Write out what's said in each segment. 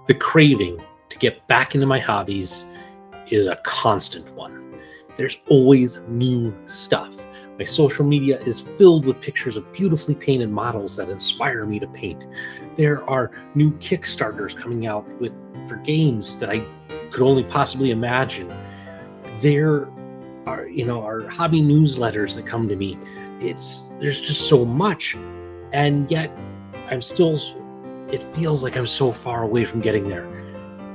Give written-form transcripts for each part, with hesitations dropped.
The craving to get back into my hobbies is a constant one. There's always new stuff. My social media is filled with pictures of beautifully painted models that inspire me to paint. There are new Kickstarters coming out for games that I could only possibly imagine. There are hobby newsletters that come to me. There's just so much, and yet it feels like I'm so far away from getting there.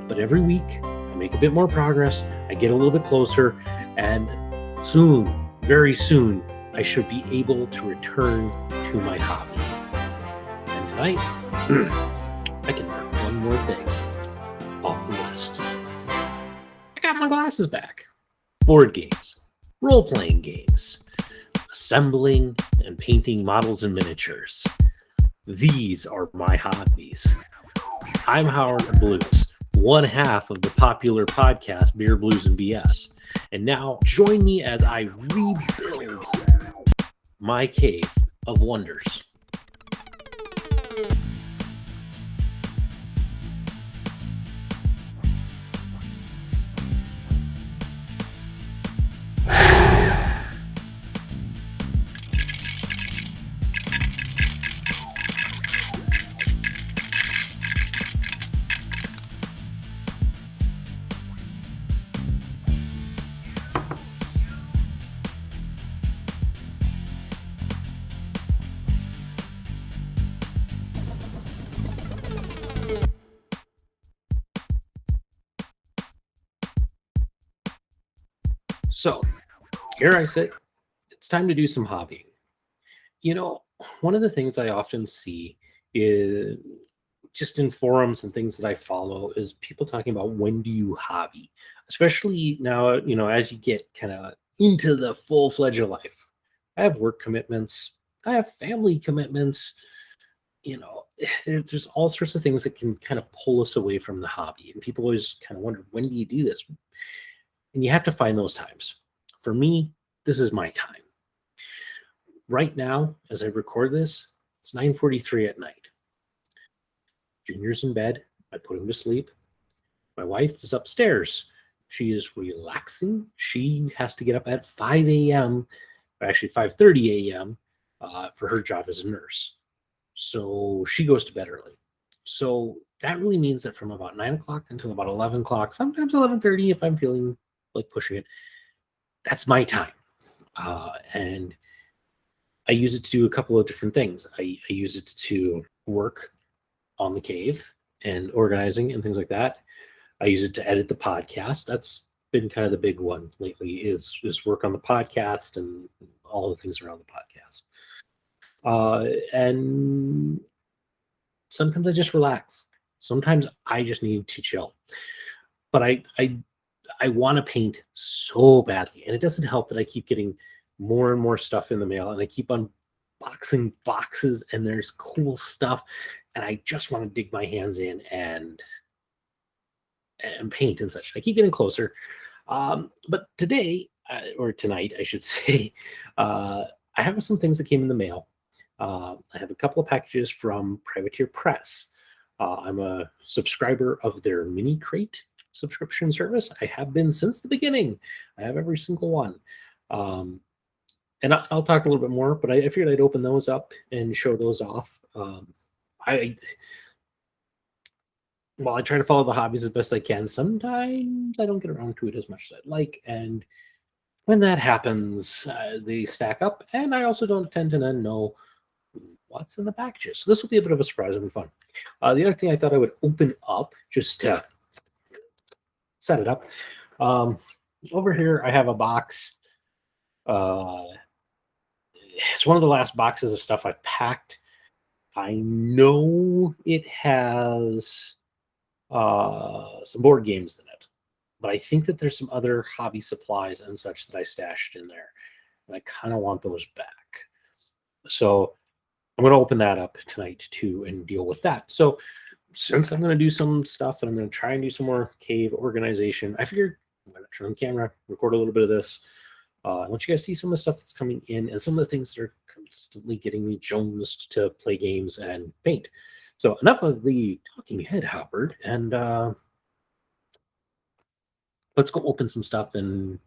But every week I make a bit more progress, I get a little bit closer, and soon, very soon, I should be able to return to my hobby. And tonight, I can mark one more thing off the list. I got my glasses back. Board games, role-playing games, assembling and painting models and miniatures. These are my hobbies. I'm Howard Blues, one half of the popular podcast Beer, Blues, and BS. And now join me as I rebuild my cave of wonders. So, here I sit. It's time to do some hobbying. One of the things I often see is just in forums and things that I follow is people talking about when do you hobby, especially now, as you get kind of into the full-fledged life. I have work commitments. I have family commitments. There's all sorts of things that can kind of pull us away from the hobby. And people always kind of wonder, when do you do this? And you have to find those times. For me, this is my time. Right now, as I record this, it's 9:43 at night. Junior's in bed. I put him to sleep. My wife is upstairs. She is relaxing. She has to get up at 5 a.m., or actually 5:30 a.m. For her job as a nurse. So she goes to bed early. So that really means that from about 9 o'clock until about 11 o'clock, sometimes 11:30 if I'm feeling like pushing it, that's my time. And I use it to do a couple of different things. I use it to work on the cave and organizing and things like that. I use it to edit the podcast. That's been kind of the big one lately is work on the podcast and all the things around the podcast. And sometimes I just relax. Sometimes I just need to chill. But I want to paint so badly. And it doesn't help that I keep getting more and more stuff in the mail, and I keep unboxing boxes, and there's cool stuff, and I just want to dig my hands in and paint and such. I keep getting closer. But today, or tonight, I should say, I have some things that came in the mail. I have a couple of packages from Privateer Press. I'm a subscriber of their Minicrate subscription service. I have been since the beginning. I have every single one. And I'll talk a little bit more, but I figured I'd open those up and show those off. I try to follow the hobbies as best I can. Sometimes I don't get around to it as much as I'd like. And when that happens, they stack up. And I also don't tend to know what's in the packages. So this will be a bit of a surprise. It'll be fun. The other thing I thought I would open up just to set it up. Over here, I have a box. It's one of the last boxes of stuff I've packed. I know it has some board games in it, but I think that there's some other hobby supplies and such that I stashed in there, and I kind of want those back. So I'm going to open that up tonight too and deal with that. So since I'm going to do some stuff and I'm going to try and do some more cave organization, I figured I'm going to turn on the camera, record a little bit of this. I want you guys to see some of the stuff that's coming in and some of the things that are constantly getting me jonesed to play games and paint. So enough of the talking head, Howard, and let's go open some stuff and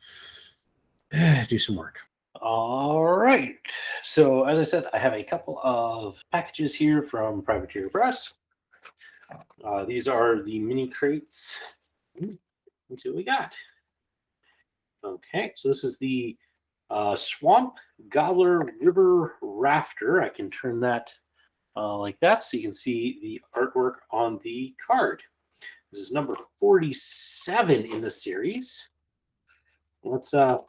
do some work. All right. So as I said, I have a couple of packages here from Privateer Press. These are the mini crates. Let's see what we got. Okay, so this is the Swamp Gobbler River Rafter. I can turn that like that so you can see the artwork on the card. This is number 47 in the series. Let's open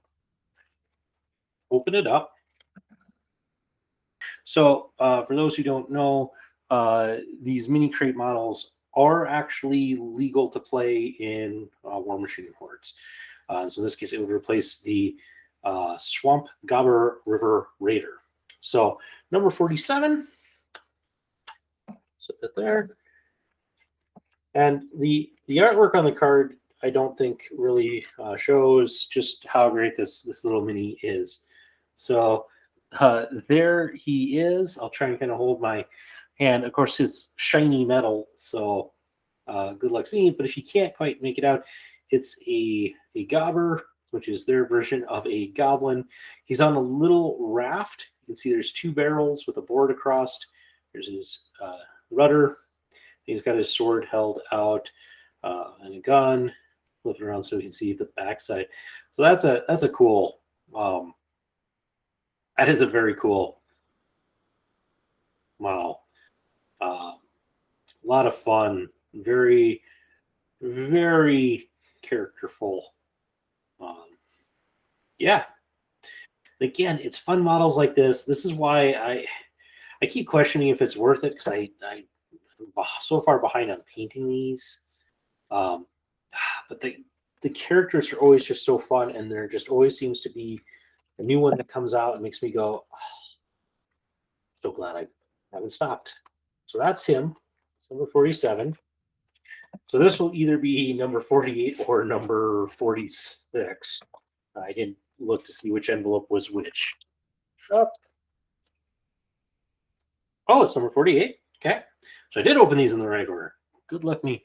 it up. So for those who don't know, these mini crate models are actually legal to play in War Machine Hordes. So in this case, it would replace the Swamp Gobbler River Raider. So number 47, set that there. And the artwork on the card, I don't think really shows just how great this little mini is. So there he is. I'll try and kind of hold my hand. Of course, it's shiny metal, so good luck seeing it. But if you can't quite make it out, it's a gobber, which is their version of a goblin. He's on a little raft. You can see there's two barrels with a board across. There's his rudder. He's got his sword held out and a gun. Flip it around so you can see the backside. So that's a cool. That is a very cool model. A lot of fun. Very, very characterful. Yeah. Again, it's fun models like this. This is why I keep questioning if it's worth it because I'm so far behind on painting these. But the characters are always just so fun, and there just always seems to be a new one that comes out and makes me go, oh, so glad I haven't stopped. So that's him. It's number 47. So this will either be number 48 or number 46. I didn't look to see which envelope was which. Oh, it's number 48. Okay. So I did open these in the right order. Good luck me.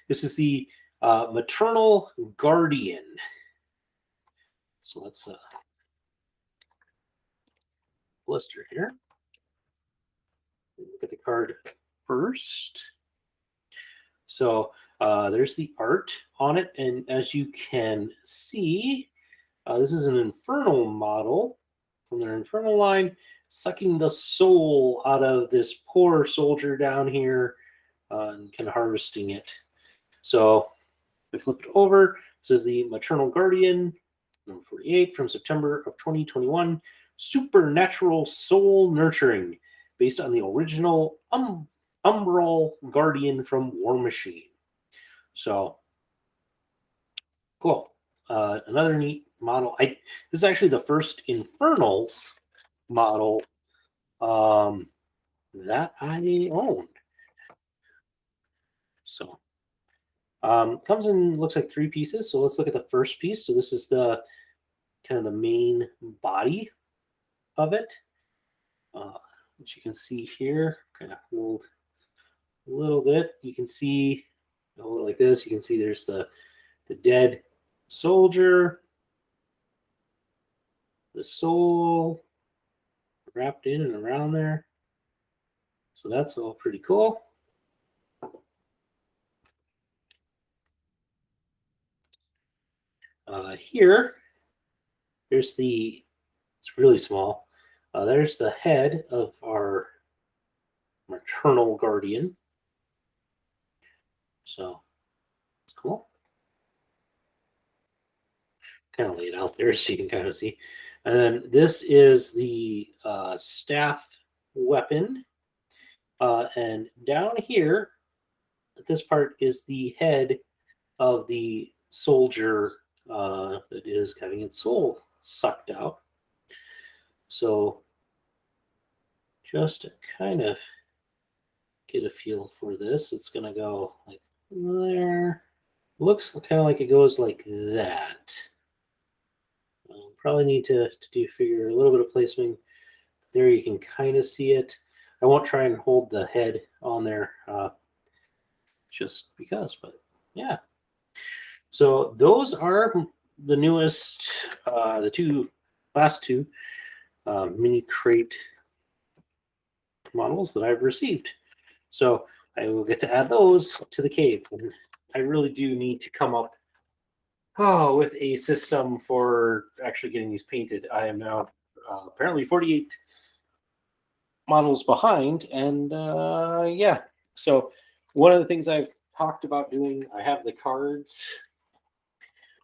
This is the Maternal Guardian. So let's blister here. Look at the card first. So there's the art on it, and as you can see, this is an Infernal model from their Infernal line, sucking the soul out of this poor soldier down here and kind of harvesting it. So we flip it over. This is the Maternal Guardian, number 48 from September of 2021. Supernatural soul nurturing, based on the original Umbral Guardian from War Machine. So cool. Another neat model. This is actually the first Infernals model that I owned. So comes in, looks like 3 pieces. So let's look at the first piece. So this is the kind of the main body of it, which you can see here. Kind of hold a little bit. You can see, hold it like this. You can see there's the dead soldier, the soul wrapped in and around there. So that's all pretty cool. Here, there's it's really small. There's the head of our Maternal Guardian. So it's cool. Kind of lay it out there so you can kind of see. And then this is the staff weapon. And down here, this part is the head of the soldier that is having its soul sucked out. So just to kind of get a feel for this, it's going to go like there. Looks kind of like it goes like that. Probably need to figure a little bit of placement. There you can kind of see it. I won't try and hold the head on there just because. But yeah, so those are the newest, the last two mini crate models that I've received. So I will get to add those to the cave. And I really do need to come up with a system for actually getting these painted. I am now apparently 48 models behind, and yeah. So one of the things I've talked about doing, I have the cards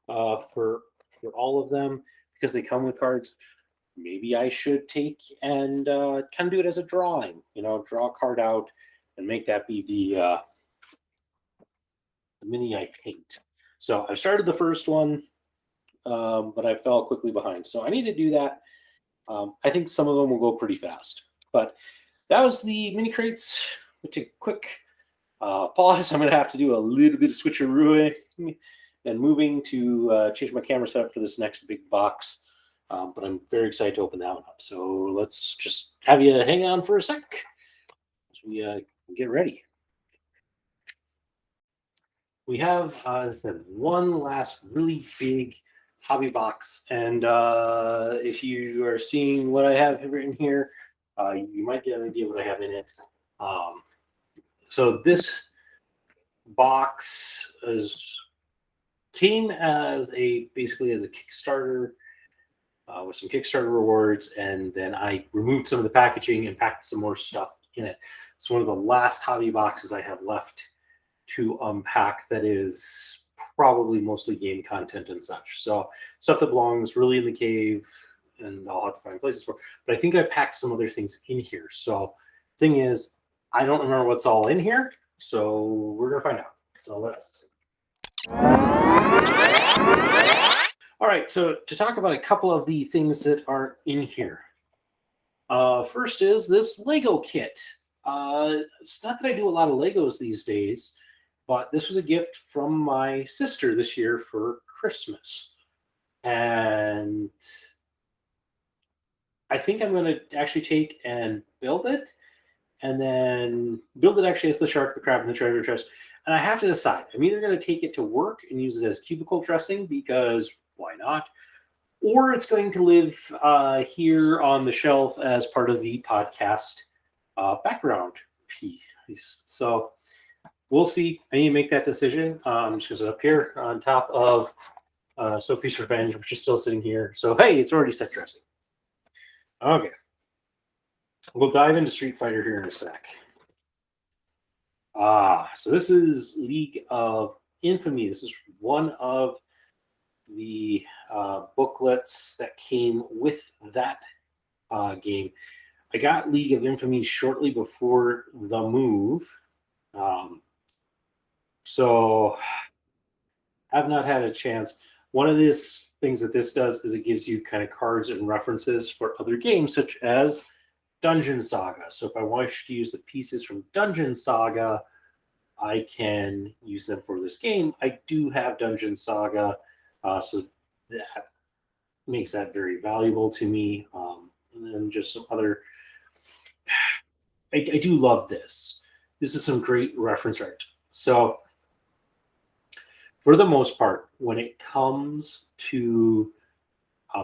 for all of them because they come with cards. Maybe I should take and kind of do it as a drawing. Draw a card out and make that be the mini I paint. So I started the first one, but I fell quickly behind. So I need to do that. I think some of them will go pretty fast. But that was the mini crates. We'll take a quick pause. I'm going to have to do a little bit of switcheroo and moving to change my camera setup for this next big box. But I'm very excited to open that one up. So let's just have you hang on for a sec as we get ready. We have one last really big hobby box, and if you are seeing what I have written here, you might get an idea what I have in it. So this box came as basically as a Kickstarter with some Kickstarter rewards, and then I removed some of the packaging and packed some more stuff in it. It's one of the last hobby boxes I have left to unpack that is probably mostly game content and such. So stuff that belongs really in the cave, and I'll have to find places for. But I think I packed some other things in here. So thing is, I don't remember what's all in here, so we're gonna find out. So let's see. All right, so to talk about a couple of the things that are in here. First is this Lego kit. It's not that I do a lot of Legos these days, but this was a gift from my sister this year for Christmas. And I think I'm going to actually take and build it, and then build it actually as the shark, the crab, and the treasure chest. And I have to decide. I'm either going to take it to work and use it as cubicle dressing, because why not? Or it's going to live here on the shelf as part of the podcast background piece. So we'll see. I need to make that decision. I'm just going to sit up here on top of Sophie's Revenge, which is still sitting here. So, hey, it's already set dressing. Okay. We'll dive into Street Fighter here in a sec. So this is League of Infamy. This is one of the booklets that came with that game. I got League of Infamy shortly before the move. So I've not had a chance. One of these things that this does is it gives you kind of cards and references for other games, such as Dungeon Saga. So if I wish to use the pieces from Dungeon Saga, I can use them for this game. I do have Dungeon Saga, so that makes that very valuable to me. And then just some other... I do love this. This is some great reference art. So for the most part, when it comes to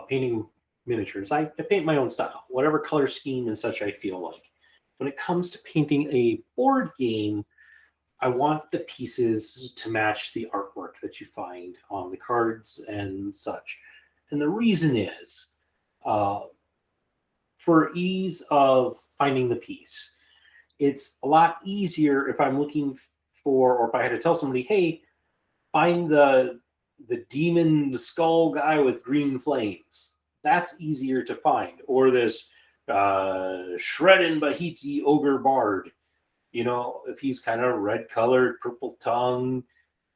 painting miniatures, I paint my own style, whatever color scheme and such I feel like. When it comes to painting a board game, I want the pieces to match the artwork that you find on the cards and such. And the reason is for ease of finding the piece. It's a lot easier if I'm looking for, or if I had to tell somebody, hey, find the demon skull guy with green flames. That's easier to find. Or this Shreddin Bahiti ogre bard. If he's kind of red colored, purple tongue,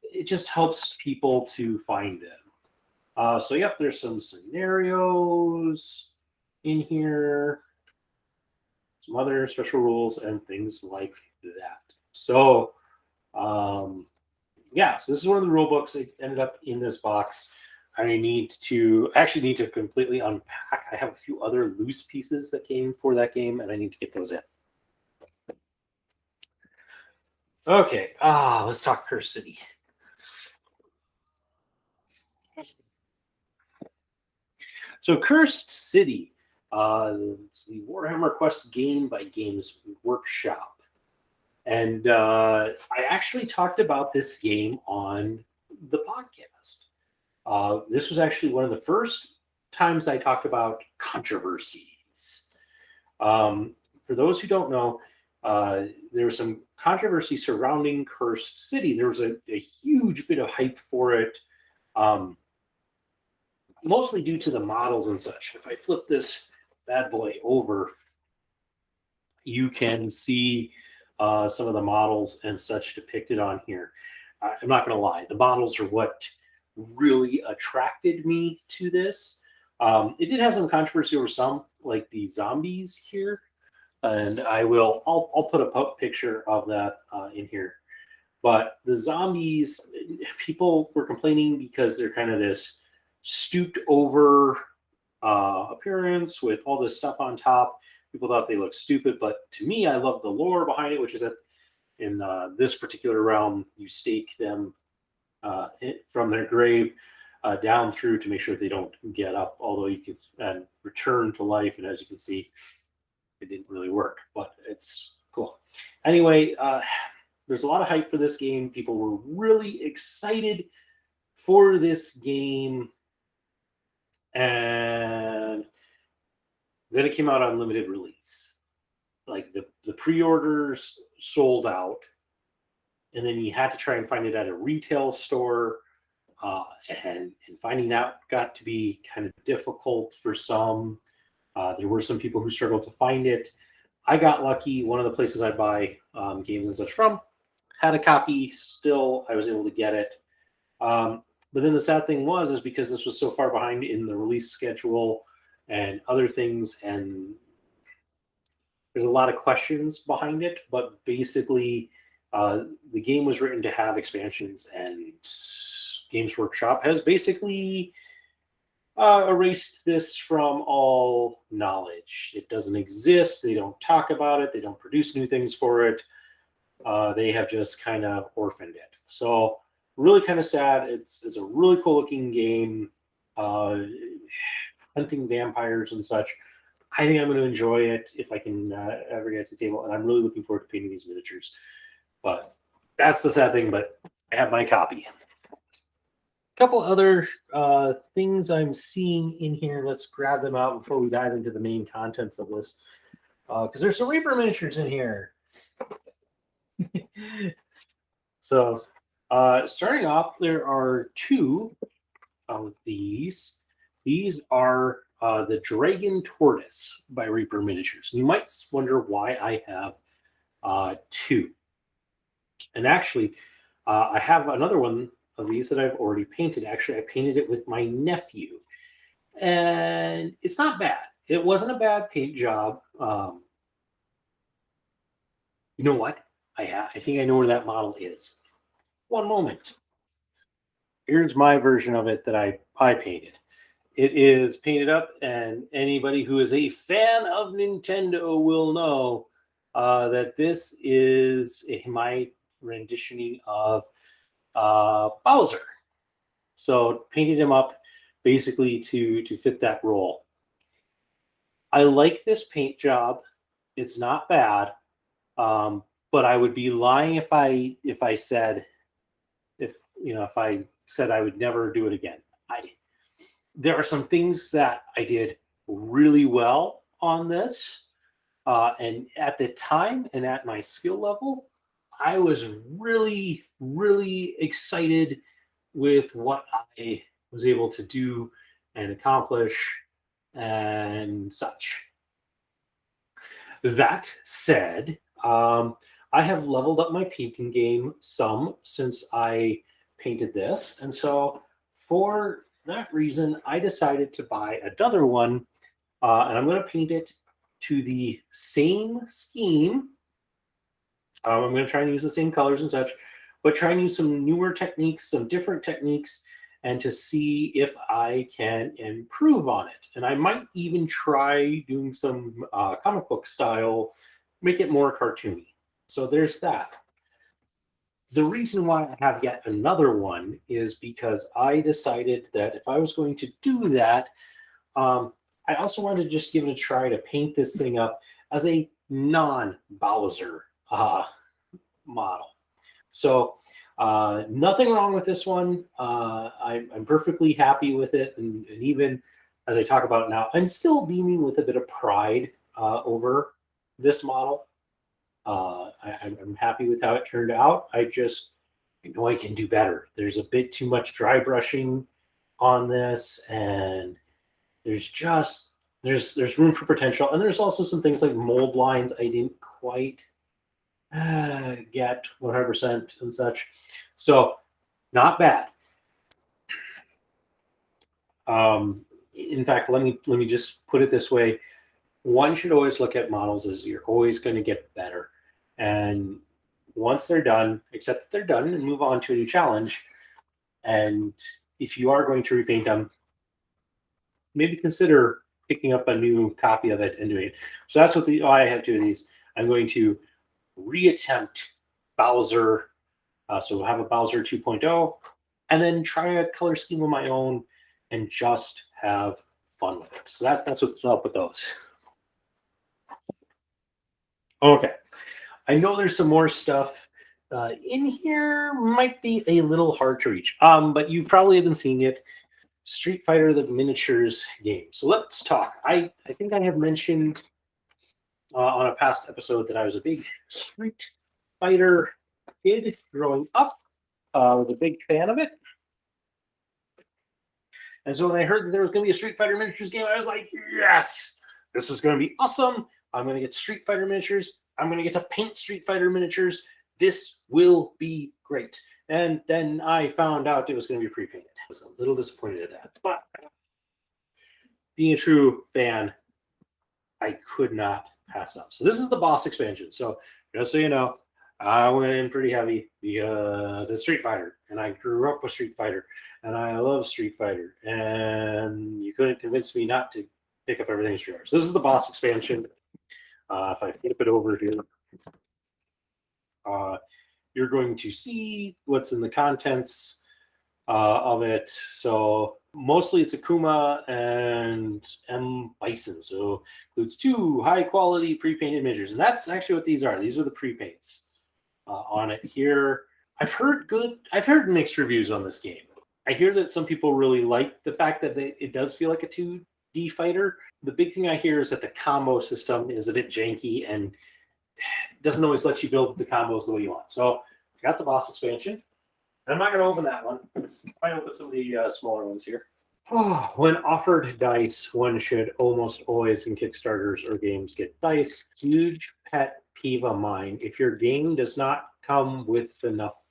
it just helps people to find him. So yep, there's some scenarios in here, some other special rules and things like that. So yeah, so this is one of the rule books that ended up in this box. I actually need to completely unpack. I have a few other loose pieces that came for that game, and I need to get those in. Okay, let's talk Curse City. So Cursed City, it's the Warhammer Quest game by Games Workshop. And I actually talked about this game on the podcast. This was actually one of the first times I talked about controversies. For those who don't know, there was some controversy surrounding Cursed City. There was a huge bit of hype for it, um, mostly due to the models and such. If I flip this bad boy over, you can see some of the models and such depicted on here. I'm not going to lie, the models are what really attracted me to this. It did have some controversy over some, like the zombies here, and I'll put a picture of that in here. But the zombies, people were complaining because they're kind of this stooped over appearance with all this stuff on top. People thought they looked stupid, but to me, I love the lore behind it, which is that in this particular realm, you stake them from their grave down through to make sure they don't get up. Although you can return to life, and as you can see, it didn't really work, but it's cool. Anyway, there's a lot of hype for this game. People were really excited for this game, and then it came out on limited release. Like the pre-orders sold out, and then you had to try and find it at a retail store, and finding that got to be kind of difficult for some. There were some people who struggled to find it. I got lucky. One of the places I buy games and such from had a copy still. I was able to get it. But then the sad thing is because this was so far behind in the release schedule and other things, and there's a lot of questions behind it, but basically the game was written to have expansions, and Games Workshop has basically erased this from all knowledge. It doesn't exist. They don't talk about it. They don't produce new things for it. They have just kind of orphaned it. So really kind of sad. It's a really cool looking game, hunting vampires and such. I think I'm going to enjoy it if I can ever get to the table, and I'm really looking forward to painting these miniatures. But that's the sad thing, but I have my copy. A couple other things I'm seeing in here. Let's grab them out before we dive into the main contents of this, because there's some Reaper miniatures in here. So starting off, there are two of these. These are the Dragon Tortoise by Reaper Miniatures. You might wonder why I have two. And actually, I have another one of these that I've already painted. Actually, I painted it with my nephew. And it's not bad. It wasn't a bad paint job. You know what? I think I know where that model is. One moment. Here's my version of it that I painted. It is painted up, and anybody who is a fan of Nintendo will know that this is my renditioning of Bowser. So painted him up basically to fit that role. I like this paint job. It's not bad, but I would be lying if I said if I said I would never do it again. There are some things that I did really well on this, and at the time and at my skill level, I was really, really excited with what I was able to do and accomplish and such. That said, I have leveled up my painting game some since I painted this, and so for that reason, I decided to buy another one, and I'm going to paint it to the same scheme. I'm going to try and use the same colors and such, but try and use some newer techniques, some different techniques, and to see if I can improve on it. And I might even try doing some comic book style, make it more cartoony. So there's that. The reason why I have yet another one is because I decided that if I was going to do that, I also wanted to just give it a try to paint this thing up as a non-Bowser model. So nothing wrong with this one. I'm perfectly happy with it, and even as I talk about it now, I'm still beaming with a bit of pride over this model. I'm happy with how it turned out. I know I can do better. There's a bit too much dry brushing on this, and there's room for potential, and there's also some things like mold lines I didn't quite get 100% and such. So not bad. In fact, let me just put it this way: one should always look at models as you're always going to get better, and once they're done, accept that they're done and move on to a new challenge. And if you are going to repaint them, maybe consider picking up a new copy of it and doing it. So that's what I have two of these. I'm going to reattempt Bowser. So we'll have a Bowser 2.0, and then try a color scheme of my own and just have fun with it. So that's what's up with those. Okay. I know there's some more stuff in here. Might be a little hard to reach, but you probably have been seeing it. Street Fighter the miniatures game. So let's talk. I think I have mentioned on a past episode that I was a big Street Fighter kid growing up. Was a big fan of it. And so when I heard that there was going to be a Street Fighter miniatures game, I was like, yes, this is going to be awesome. I'm going to get Street Fighter miniatures. I'm going to get to paint Street Fighter miniatures. This will be great. And then I found out it was going to be pre-painted. I was a little disappointed at that. But being a true fan, I could not pass up. So this is the boss expansion. So just so you know, I went in pretty heavy because it's Street Fighter, and I grew up with Street Fighter, and I love Street Fighter, and you couldn't convince me not to pick up everything Street Fighter. So this is the boss expansion. If I flip it over here, you're going to see what's in the contents of it. So mostly it's Akuma and M. Bison. So includes 2 high-quality pre-painted miniatures, and that's actually what these are. These are the pre-paints on it here. I've heard mixed reviews on this game. I hear that some people really like the fact that it does feel like a 2D fighter. The big thing I hear is that the combo system is a bit janky and doesn't always let you build the combos the way you want. So I got the boss expansion. I'm not going to open that one. I open some of the smaller ones here. Oh, when offered dice, one should almost always in Kickstarters or games get dice. Huge pet peeve of mine if your game does not come with enough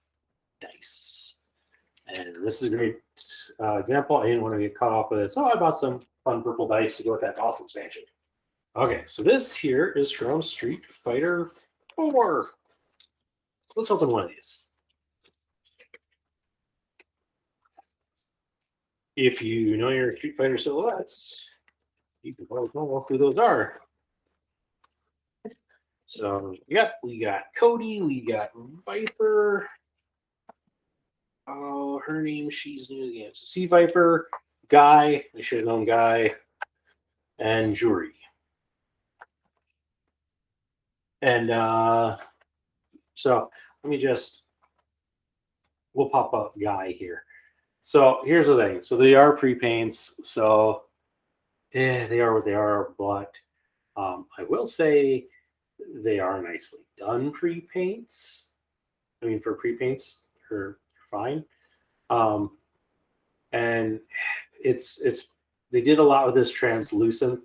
dice. And this is a great example. I didn't want to get caught off with it, so I bought some fun purple dice to go with that boss expansion. Okay, so this here is from Street Fighter 4. Let's open one of these. If you know your Street Fighter silhouettes, you can probably know who those are. So, yep, we got Cody, we got Viper. Oh, her name, she's new again. So, Sea Viper, Guy, I should have known Guy, and Jury. And so, let me we'll pop up Guy here. So, here's the thing. So, they are pre-paints. So, they are what they are. But I will say they are nicely done pre-paints. I mean, for pre-paints, they're fine. And it's they did a lot with this translucent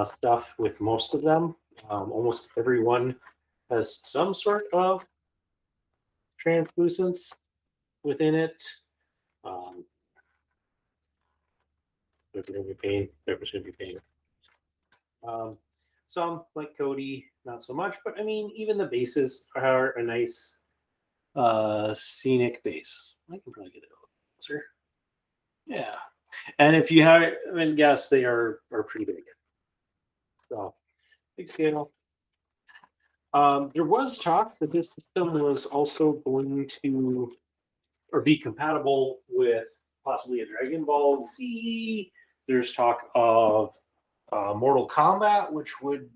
stuff with most of them. Almost everyone has some sort of translucence within it. There's going to be pain. There's going to be pain. Some, like Cody, not so much. But I mean, even the bases are a nice scenic base. I can probably get it closer. Yeah. And if you haven't guessed, they are pretty big. So big scale. There was talk that this system was also going to, or be compatible with possibly a Dragon Ball Z. There's talk of Mortal Kombat, which would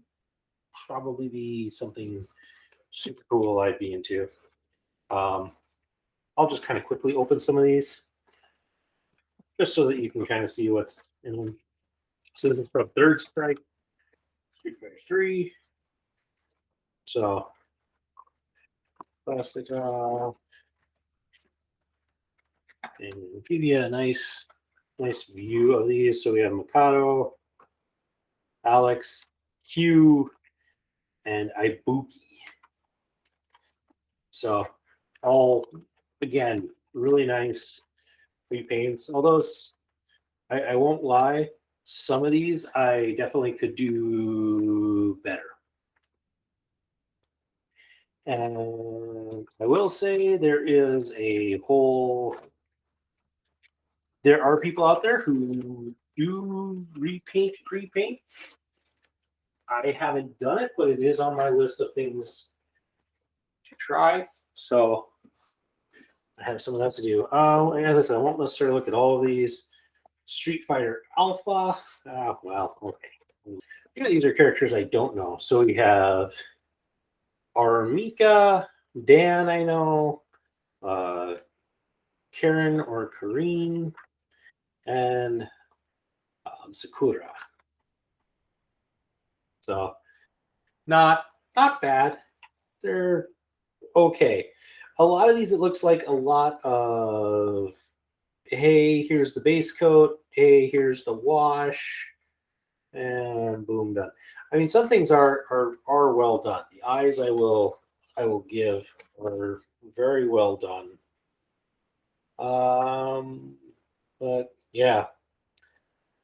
probably be something super cool I'd be into. Um, I'll just kind of quickly open some of these just so that you can kind of see what's in them. So this is from Third Strike, Street Fighter 3. So plastic and give you a nice view of these. So we have Mikado, Alex, Q, and Ibuki. So all again really nice repaints. Although I won't lie, some of these I definitely could do better. And I will say there are people out there who do repaint pre-paints. I haven't done it, but it is on my list of things to try. So I have some of that to do. And as I said, I won't necessarily look at all of these. Street Fighter Alpha. Well, okay. Yeah, these are characters I don't know. So we have Armika, Dan, I know, Karen or Kareen, and Sakura. So not bad. They're okay. A lot of these, it looks like a lot of, hey, here's the base coat. Hey, here's the wash, and boom, done. I mean, some things are well done. The eyes, I will give, are very well done. But yeah,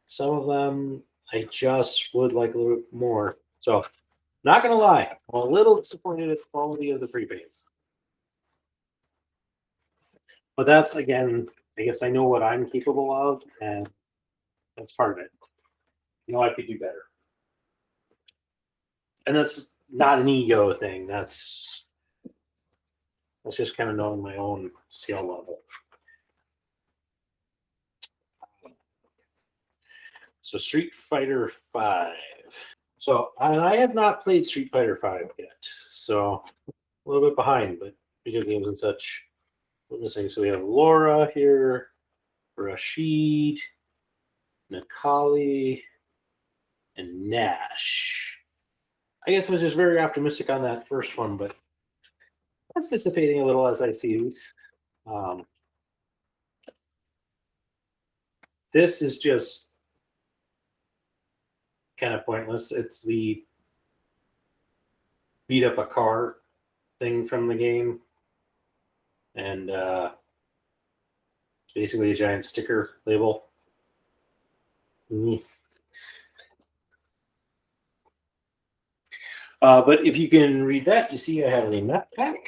some of them I just would like a little bit more. So, not gonna lie, I'm a little disappointed at the quality of the pre-paints. But that's again, I guess I know what I'm capable of, and that's part of it. You know, I could do better, and that's not an ego thing. That's just kind of knowing my own skill level. So Street Fighter 5. So I have not played Street Fighter 5 yet. So a little bit behind, but video games and such. We're missing. So we have Laura here, Rashid, Nikali, and Nash. I guess I was just very optimistic on that first one, but that's dissipating a little as I see these. This is just kind of pointless. It's the beat up a car thing from the game, and basically a giant sticker label. But if you can read that, you see I have a map pack.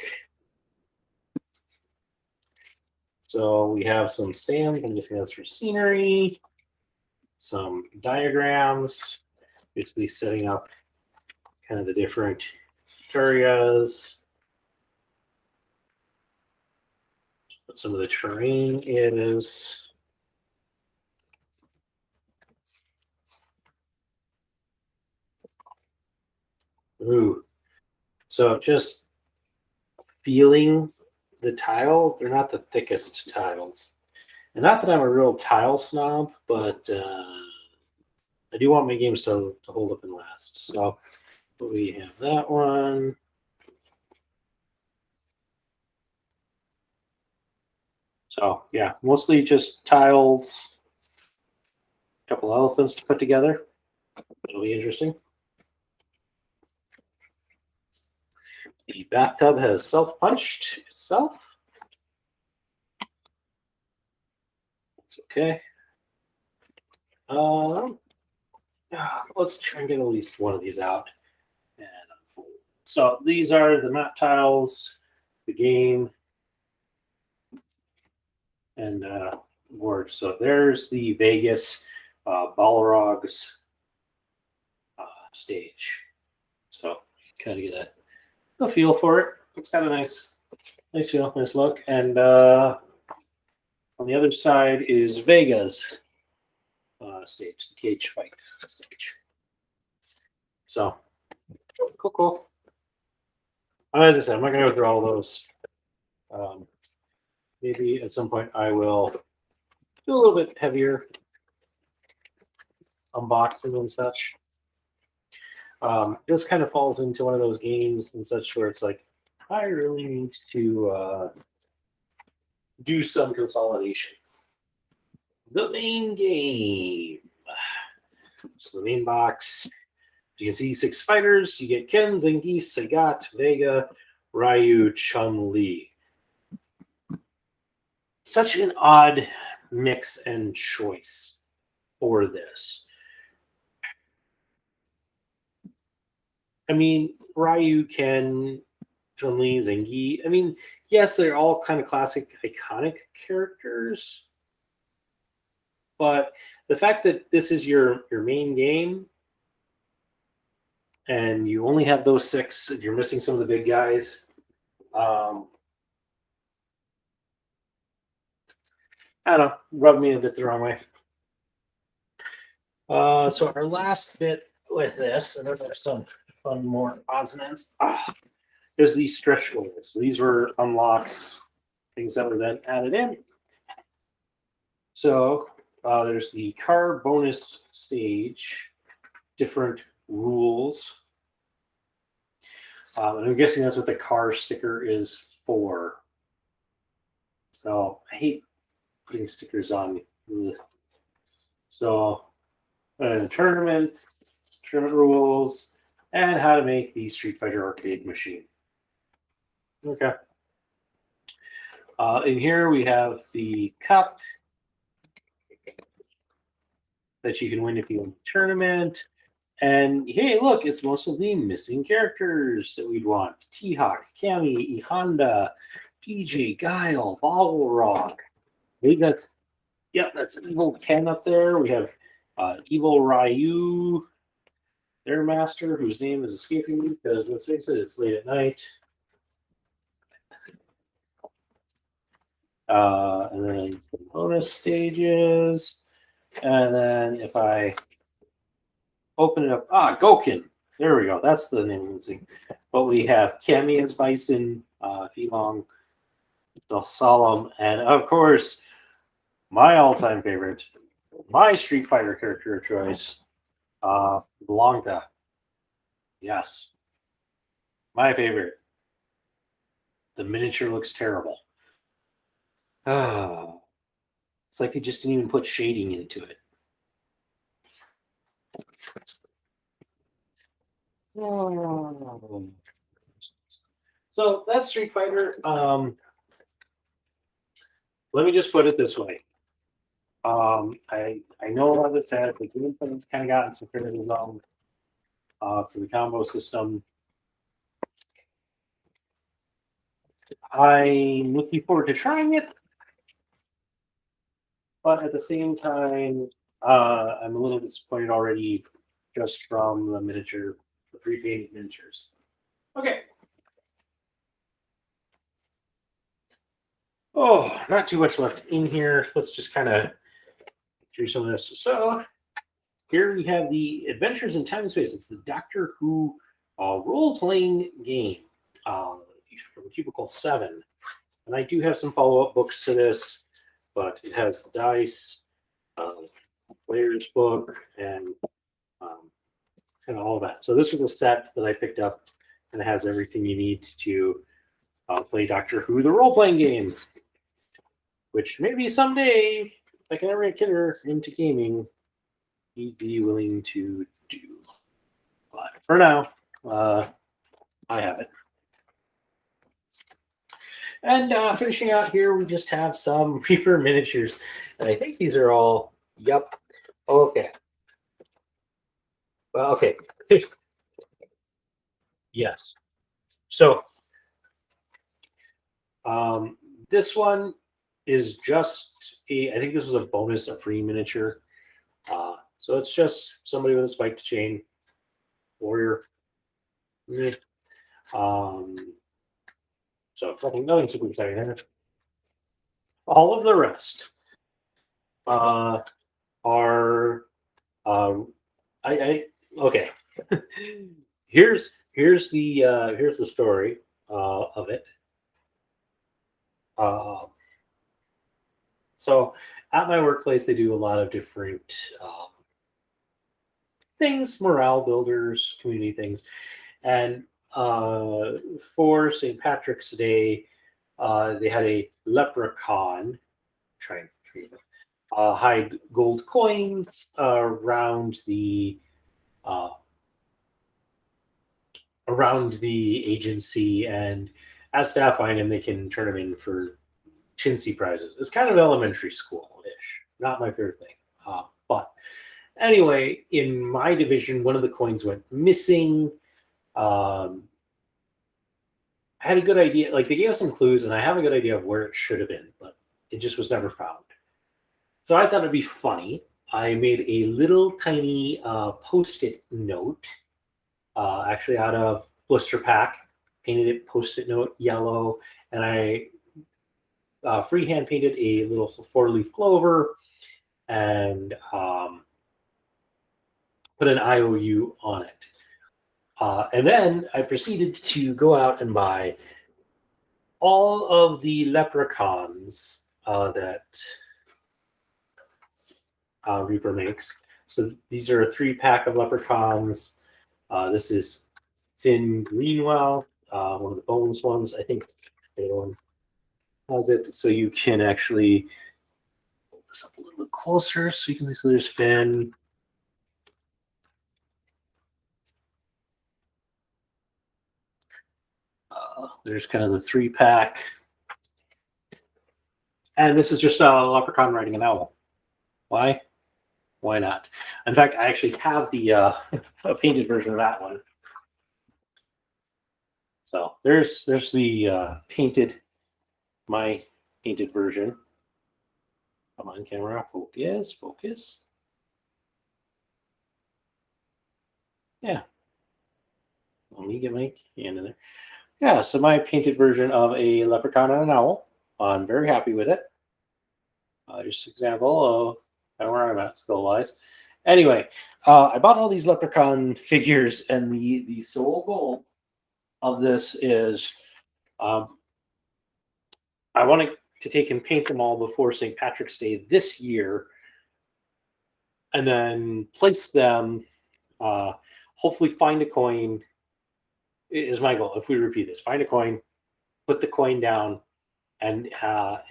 So we have some stands. I'm guessing that's for scenery. Some diagrams, basically setting up kind of the different areas. What some of the terrain is. Ooh. So just feeling the tile, they're not the thickest tiles. And not that I'm a real tile snob, but I do want my games to hold up and last. So we have that one. So yeah, mostly just tiles, a couple elephants to put together. It'll be interesting. The bathtub has self-punched itself. It's okay. Let's try and get at least one of these out. And so these are the map tiles, the game, and board. So there's the Vegas Balrog's stage. So kind of get a feel for it. It's got a nice feel, nice look. And on the other side is Vega's stage, the cage fight stage. So, cool. As I said, I'm not going to go through all those. Maybe at some point I will do a little bit heavier unboxing and such. This kind of falls into one of those games and such where it's like, I really need to do some consolidation. The main game. So the main box. You can see 6 fighters. You get Ken, Zangief, Sagat, Vega, Ryu, Chun-Li. Such an odd mix and choice for this. I mean, Ryu, Ken, Chun-Li, Zangief. I mean, yes, they're all kind of classic, iconic characters. But the fact that this is your main game and you only have those 6, and you're missing some of the big guys. I don't know, rubbed me a bit the wrong way. So our last bit with this, and then there's some fun more odds and ends. There's these stretch goals. These were unlocks, things that were then added in. So there's the car bonus stage, different rules. And I'm guessing that's what the car sticker is for. So I hate putting stickers on. So tournament rules, and how to make the Street Fighter arcade machine. Okay. In here we have the cup that you can win if you win the tournament. And hey, look, it's most of the missing characters that we'd want. T-Hawk, Cammy, E Honda, PJ, Guile, Balrog. I think that's Evil Ken up there. We have Evil Ryu, their master, whose name is escaping me because let's face it, it's late at night. And then the bonus stages. And then if I open it up, Gokin. There we go. That's the name of the thing. But we have Cammy as Bison, Filong, Del Solemn, and of course, my all-time favorite, my Street Fighter character of choice, Blanca. Yes. My favorite. The miniature looks terrible. It's like they just didn't even put shading into it. So that's Street Fighter. Let me just put it this way. I know a lot of this has the gameplay's kind of gotten some criticism for the combo system. I'm looking forward to trying it, but at the same time, I'm a little disappointed already just from the pre-painted miniatures. Okay. Oh, not too much left in here. Let's just kind of through some of this. So here we have the Adventures in Time and Space. It's the Doctor Who role-playing game from Cubicle 7. And I do have some follow-up books to this, but it has the dice, player's book, and kind of all of that. So this was a set that I picked up, and it has everything you need to play Doctor Who, the role-playing game, which maybe someday, if I can ever get Kidder into gaming, he'd be willing to do. But for now, I have it. And finishing out here, we just have some Reaper miniatures. And I think these are all, yep. Okay. Well, okay. Yes. So this one is just I think this was a bonus, a free miniature. So it's just somebody with a spiked chain, warrior. So nothing super exciting there. All of the rest are I okay. Here's the story of it. Uh, so at my workplace, they do a lot of different um, things, morale builders, community things, and uh, for St. Patrick's Day, they had a leprechaun trying to hide gold coins uh, around the agency, and as staff find him, they can turn him in for chintzy prizes. It's kind of elementary school ish, not my favorite thing. But anyway, in my division, one of the coins went missing. Um, I had a good idea. Like they gave us some clues, and I have a good idea of where it should have been, but it just was never found. So I thought it'd be funny. I made a little tiny post-it note, actually out of blister pack. Painted it post-it note yellow, and I freehand painted a little four-leaf clover and put an IOU on it. And then I proceeded to go out and buy all of the leprechauns that Reaper makes. So these are a 3-pack of leprechauns. This is Thin Greenwell, one of the boneless ones. I think the other one has it. So you can actually pull this up a little bit closer so you can see. So there's Finn. There's kind of the 3-pack. And this is just a leprechaun riding an owl. Why? Why not? In fact, I actually have the a painted version of that one. So there's the my painted version. Come on, camera, focus. Yeah. Let me get my hand in there. Yeah, so my painted version of a leprechaun and an owl. I'm very happy with it. Just an example of where I'm at skill wise. Anyway, I bought all these leprechaun figures, and the sole goal of this is I want to take and paint them all before St. Patrick's Day this year, and then place them. Hopefully, find a coin is my goal. If we repeat this, find a coin, put the coin down, and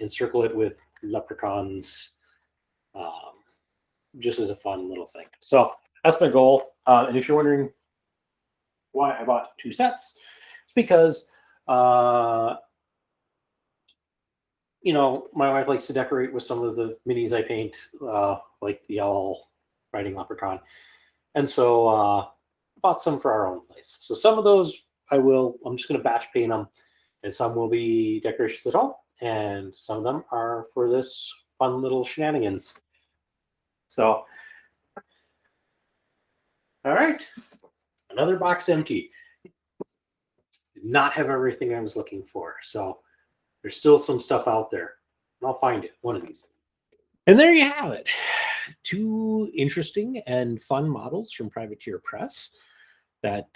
encircle it with leprechauns, just as a fun little thing. So that's my goal. And if you're wondering why I bought 2 sets, it's because my wife likes to decorate with some of the minis I paint, like the owl riding leprechaun, and so bought some for our own place. So some of those I'm just going to batch paint them, and some will be decorations at home, and some of them are for this fun little shenanigans. So, all right, another box empty. Did not have everything I was looking for, so there's still some stuff out there. I'll find it one of these. And there you have it. 2 interesting and fun models from Privateer Press that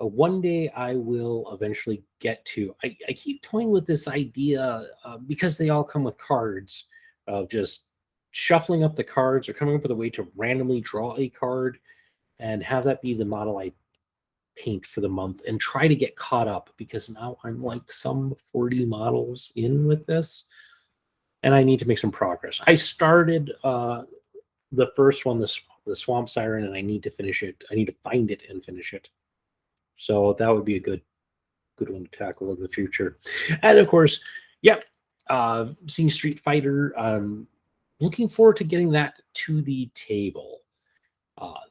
one day I will eventually get to. I keep toying with this idea because they all come with cards of just shuffling up the cards or coming up with a way to randomly draw a card and have that be the model I paint for the month and try to get caught up, because now I'm like some 40 models in with this and I need to make some progress. I started the first one, the Swamp Siren, and I need to finish it. I need to find it and finish it. So that would be a good one to tackle in the future. And of course, seeing Street Fighter. Looking forward to getting that to the table.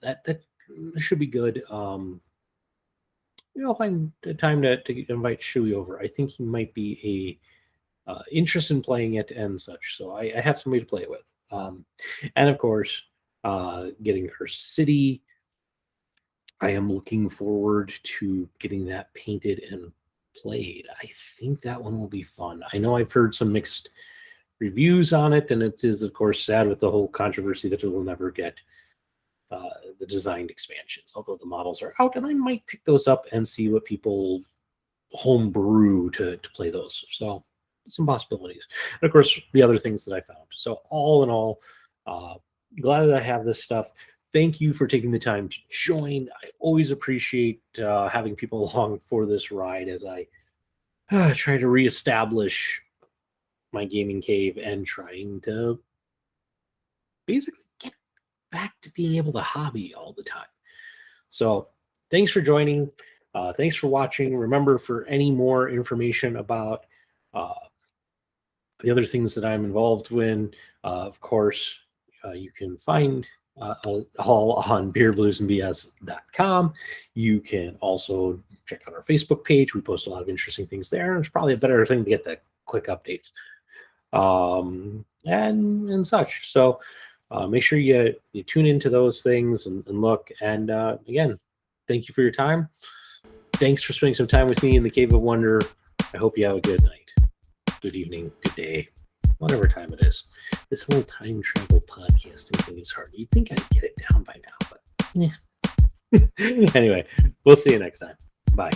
That should be good. I'll find a time to invite Shui over. I think he might be interested in playing it and such. So I have somebody to play it with. And of course, getting Cursed City. I am looking forward to getting that painted and played. I think that one will be fun. I know I've heard some mixed reviews on it, and it is, of course, sad with the whole controversy that it will never get the designed expansions, although the models are out, and I might pick those up and see what people homebrew to play those. So some possibilities. And of course, the other things that I found. So all in all, glad that I have this stuff. Thank you for taking the time to join. I always appreciate having people along for this ride as I try to reestablish my gaming cave and trying to basically get back to being able to hobby all the time. So thanks for joining. Thanks for watching. Remember, for any more information about the other things that I'm involved in, of course, you can find all on beerbluesandbs.com. You can also check out our Facebook page. We post a lot of interesting things there. It's probably a better thing to get the quick updates and such. So make sure you tune into those things and look. And again, thank you for your time. Thanks for spending some time with me in the Cave of Wonder. I hope you have a good night, good evening, good day, whatever time it is. This whole time travel podcasting thing is hard. You'd think I'd get it down by now, but yeah. Anyway, we'll see you next time. Bye.